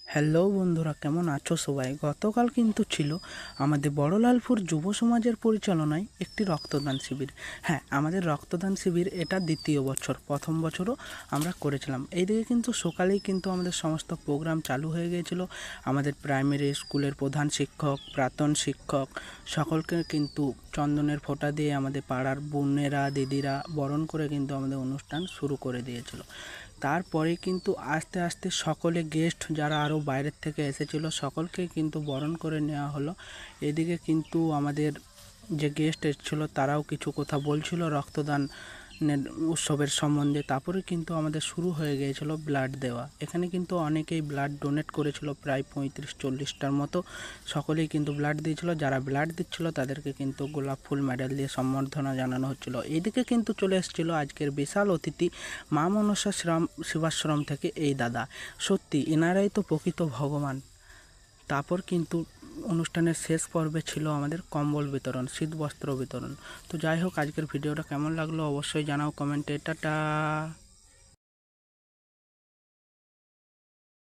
Hello বন্ধুরা, কেমন আছো সবাই? গতকাল কিন্তু ছিল আমাদের বড়লালপুর যুব সমাজের পরিচালনায় একটি রক্তদান শিবির। হ্যাঁ, আমাদের রক্তদান শিবির এটা দ্বিতীয় বছর। প্রথম বছরও আমরা করেছিলাম। এইদিকে কিন্তু সকালেই কিন্তু আমাদের সমস্ত প্রোগ্রাম চালু হয়ে গিয়েছিল। আমাদের প্রাইমারি স্কুলের প্রধান শিক্ষক, প্রাক্তন শিক্ষক সকলকে কিন্তু চন্দনের ফোঁটা দিয়ে আমাদের পাড়ার বোনেরা দিদিরা বরণ করে কিন্তু আমাদের অনুষ্ঠান শুরু করে দিয়েছিল। তারপরে কিন্তু আস্তে আস্তে সকলে গেস্ট যারা আরও বাইরের থেকে এসেছিল সকলকে কিন্তু বরণ করে নেওয়া হলো। এদিকে কিন্তু আমাদের যে গেস্ট এসেছিলো তারাও কিছু কথা বলছিল রক্তদান উৎসবের সম্বন্ধে। তারপরে কিন্তু আমাদের শুরু হয়ে গিয়েছিল ব্লাড দেওয়া। এখানে কিন্তু অনেকেই ব্লাড ডোনেট করেছিল, প্রায় 35-40টার মতো। সকলেই কিন্তু ব্লাড দিয়েছিল। যারা ব্লাড দিচ্ছিল তাদেরকে কিন্তু গোলাপ ফুল মেডেল দিয়ে সম্বর্ধনা জানানো হচ্ছিল। এইদিকে কিন্তু চলে এসেছিল আজকের বিশাল অতিথি মা মনসা সেবাশ্রম থেকে এই দাদা। সত্যি এনারাই তো প্রকৃত ভগবান। তারপর কিন্তু অনুষ্ঠানের শেষ পর্বে ছিল আমাদের কম্বল বিতরণ, শীত বস্ত্র বিতরণ। তো যাই হোক, আজকের ভিডিওটা কেমন লাগলো অবশ্যই জানাও কমেন্টে। টাটা।